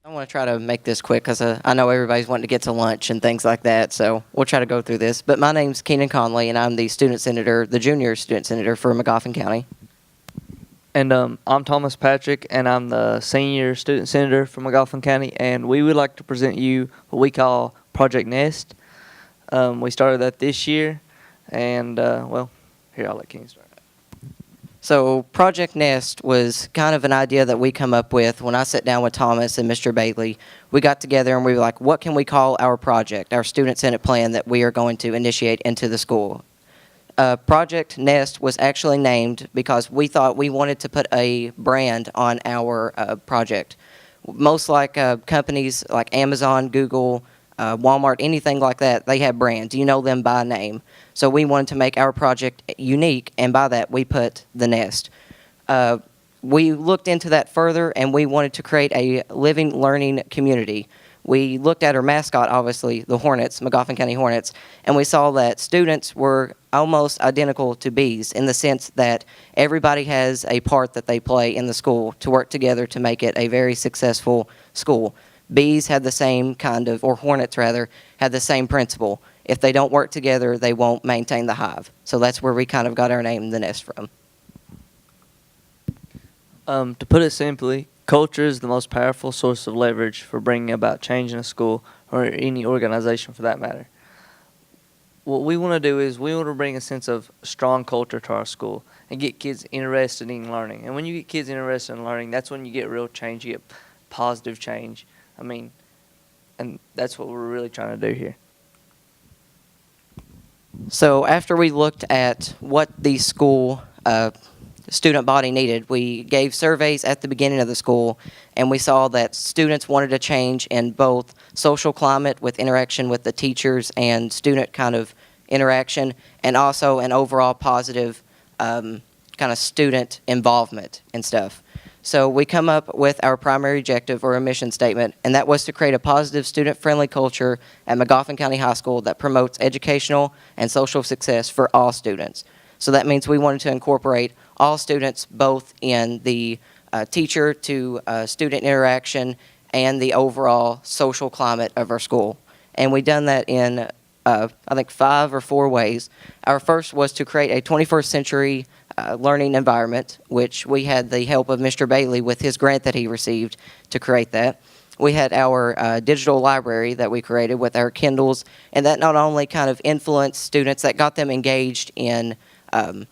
I want to try to make this quick because I know everybody's wanting to get to lunch and things like that, so we'll try to go through this. But my name's Keenan Conley, and I'm the student senator, the junior student senator for Magoffin County. And I'm Thomas Patrick, and I'm the senior student senator from Magoffin County, and we would like to present you what we call Project Nest. We started that this year, and here, I'll let King start. So Project Nest was kind of an idea that we come up with when I sat down with Thomas and Mr. Bailey. We got together and we were like, what can we call our project, our student senate plan that we are going to initiate into the school? Project Nest was actually named because we thought we wanted to put a brand on our project. Most like companies like Amazon, Google, Walmart, anything like that, they have brands. You know them by name. So we wanted to make our project unique, and by that we put the Nest. We looked into that further, and we wanted to create a living, learning community. We looked at our mascot, obviously, the Hornets, Magoffin County Hornets, and we saw that students were almost identical to bees in the sense that everybody has a part that they play in the school to work together to make it a very successful school. Bees had the same kind of, or hornets rather, had the same principle. If they don't work together, they won't maintain the hive. So that's where we kind of got our name, the Nest, from. To put it simply, culture is the most powerful source of leverage for bringing about change in a school or any organization for that matter. What we want to do is we want to bring a sense of strong culture to our school and get kids interested in learning. And when you get kids interested in learning, that's when you get real change, you get positive change. And that's what we're really trying to do here. So after we looked at what the school student body needed, we gave surveys at the beginning of the school, and we saw that students wanted a change in both social climate with interaction with the teachers and student kind of interaction, and also an overall positive kind of student involvement and stuff. So we come up with our primary objective or a mission statement, and that was to create a positive student-friendly culture at Magoffin County High School that promotes educational and social success for all students. So that means we wanted to incorporate all students both in the teacher to student interaction and the overall social climate of our school. And we done that in, I think, 5 or 4 ways. Our first was to create a 21st century learning environment, which we had the help of Mr. Bailey with his grant that he received to create that. We had our digital library that we created with our Kindles, and that not only kind of influenced students, that got them engaged in kind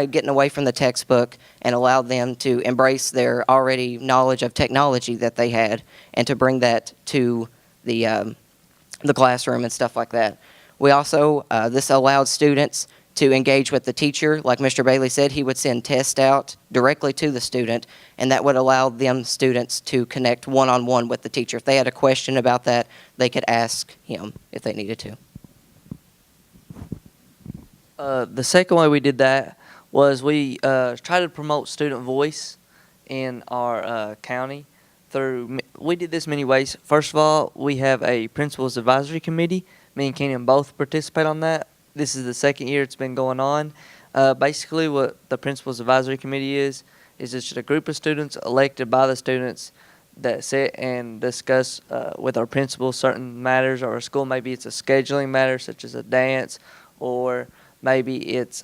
of getting away from the textbook and allowed them to embrace their already knowledge of technology that they had and to bring that to the classroom and stuff like that. We also, this allowed students to engage with the teacher. Like Mr. Bailey said, he would send tests out directly to the student, and that would allow them students to connect one-on-one with the teacher. If they had a question about that, they could ask him if they needed to. The second way we did that was we tried to promote student voice in our county we did this many ways. First of all, we have a principals advisory committee. Me and Keenan both participate on that. This is the second year it's been going on. Basically, what the Principals Advisory Committee is just a group of students elected by the students that sit and discuss with our principals certain matters or our school. Maybe it's a scheduling matter such as a dance, or maybe it's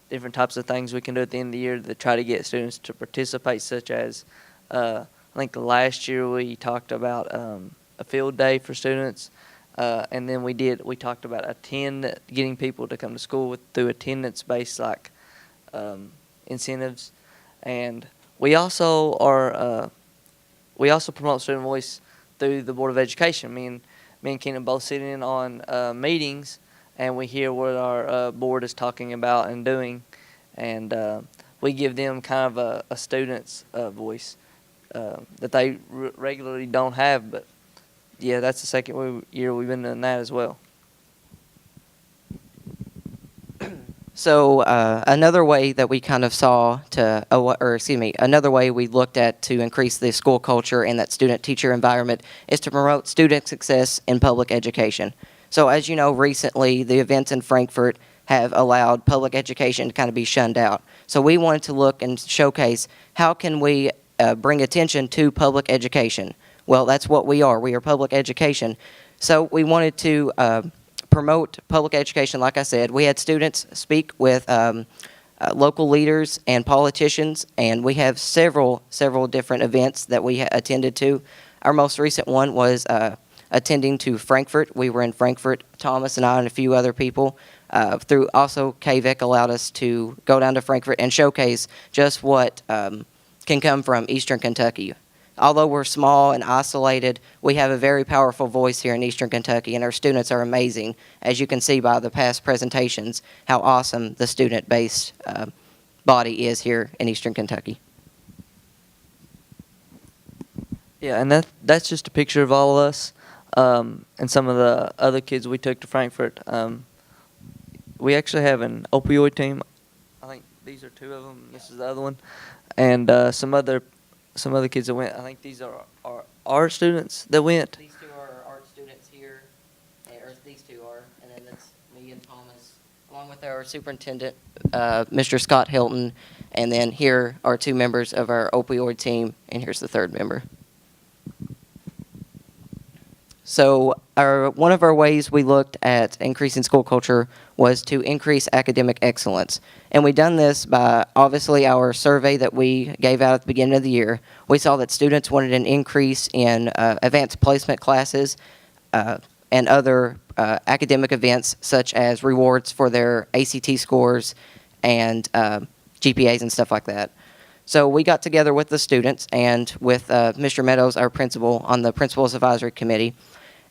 different types of things we can do at the end of the year to try to get students to participate, such as I think last year we talked about a field day for students. And then we talked about getting people to come to school through attendance-based incentives, and we also promote student voice through the Board of Education. Me and Keenan both sit in on meetings, and we hear what our board is talking about and doing, and we give them kind of a student's voice that they regularly don't have, but. Yeah, that's the second year we've been doing that as well. So another way that we kind of saw another way we looked at to increase the school culture and that student-teacher environment is to promote student success in public education. So as you know, recently the events in Frankfurt have allowed public education to kind of be shunned out. So we wanted to look and showcase how can we bring attention to public education. Well, that's what we are. We are public education. So we wanted to promote public education, like I said. We had students speak with local leaders and politicians, and we have several different events that we attended to. Our most recent one was attending to Frankfurt. We were in Frankfurt, Thomas and I and a few other people. Through also KVEC allowed us to go down to Frankfurt and showcase just what can come from Eastern Kentucky. Although we're small and isolated, we have a very powerful voice here in Eastern Kentucky, and our students are amazing, as you can see by the past presentations, how awesome the student-based body is here in Eastern Kentucky. Yeah, and that's just a picture of all of us and some of the other kids we took to Frankfurt. We actually have an opioid team. I think these are two of them. This is the other one, and some other kids that went. I think these are our art students that went. These two are art students here, or these two are, and then that's me and Thomas, along with our superintendent, Mr. Scott Hilton, and then here are two members of our opioid team, and here's the third member. So one of our ways we looked at increasing school culture was to increase academic excellence. And we done this by, obviously, our survey that we gave out at the beginning of the year. We saw that students wanted an increase in advanced placement classes and other academic events, such as rewards for their ACT scores and GPAs and stuff like that. So we got together with the students and with Mr. Meadows, our principal, on the Principals Advisory Committee,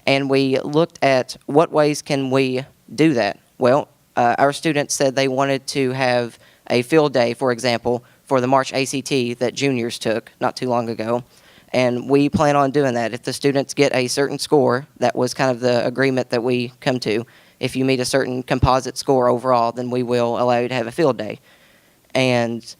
and we looked at what ways can we do that. Well, our students said they wanted to have a field day, for example, for the March ACT that juniors took not too long ago, and we plan on doing that. If the students get a certain score, that was kind of the agreement that we come to. If you meet a certain composite score overall, then we will allow you to have a field day. And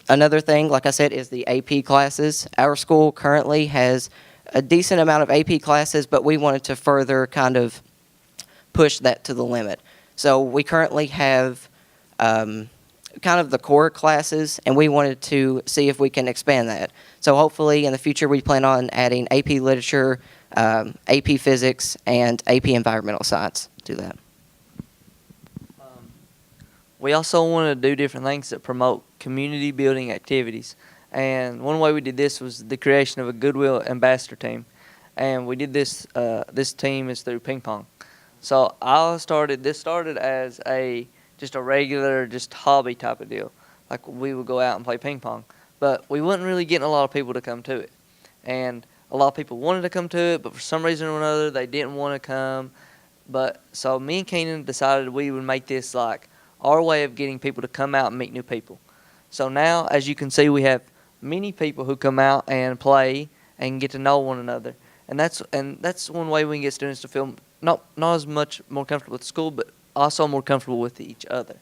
another thing, like I said, is the AP classes. Our school currently has a decent amount of AP classes, but we wanted to further kind of push that to the limit. So we currently have kind of the core classes, and we wanted to see if we can expand that. So hopefully in the future we plan on adding AP Literature, AP Physics, and AP Environmental Science to that. We also want to do different things that promote community building activities. And one way we did this was the creation of a Goodwill Ambassador team. And we did this, this team is through ping pong. So this started as just a regular, just hobby type of deal. Like we would go out and play ping pong. But we wasn't really getting a lot of people to come to it. And a lot of people wanted to come to it, but for some reason or another, they didn't want to come. But so me and Keenan decided we would make this like our way of getting people to come out and meet new people. So now, as you can see, we have many people who come out and play and get to know one another, and that's one way we can get students to feel not as much more comfortable with school, but also more comfortable with each other.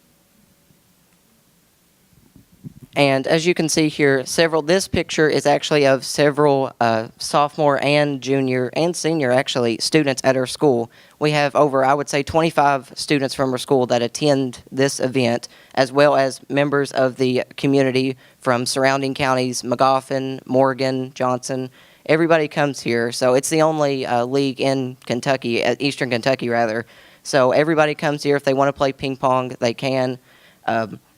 And as you can see here, this picture is actually of several sophomore and junior and senior, actually, students at our school. We have over, I would say, 25 students from our school that attend this event, as well as members of the community from surrounding counties, Magoffin, Morgan, Johnson. Everybody comes here. So it's the only league in Kentucky, Eastern Kentucky, rather. So everybody comes here. If they want to play ping pong, they can.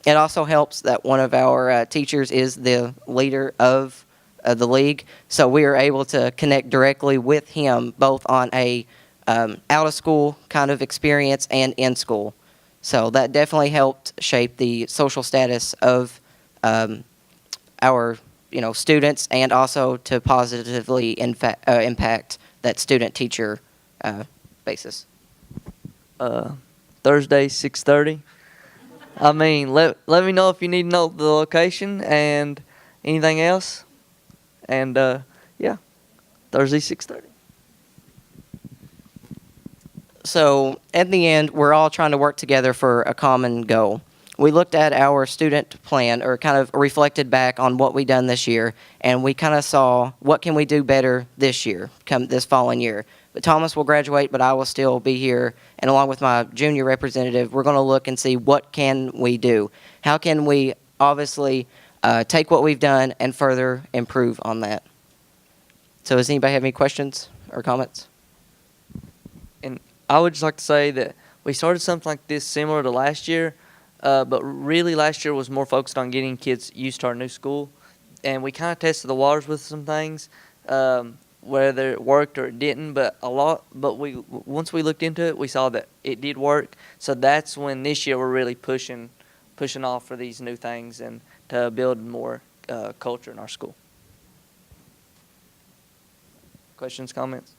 It also helps that one of our teachers is the leader of the league, so we are able to connect directly with him both on a out-of-school kind of experience and in school. So that definitely helped shape the social status of our students, and also to positively impact that student-teacher basis. Thursday, 6:30. I mean, let me know if you need to know the location and anything else. And, yeah, Thursday, 6:30. So, at the end, we're all trying to work together for a common goal. We looked at our student plan, or kind of reflected back on what we done this year, and we kind of saw what can we do better this year, come this following year. But Thomas will graduate, but I will still be here, and along with my junior representative, we're going to look and see what can we do. How can we obviously take what we've done and further improve on that. So does anybody have any questions or comments? And I would just like to say that we started something like this similar to last year, but really last year was more focused on getting kids used to our new school. And we kind of tested the waters with some things, whether it worked or it didn't. But once we looked into it, we saw that it did work. So that's when this year we're really pushing off for these new things and to build more culture in our school. Questions, comments?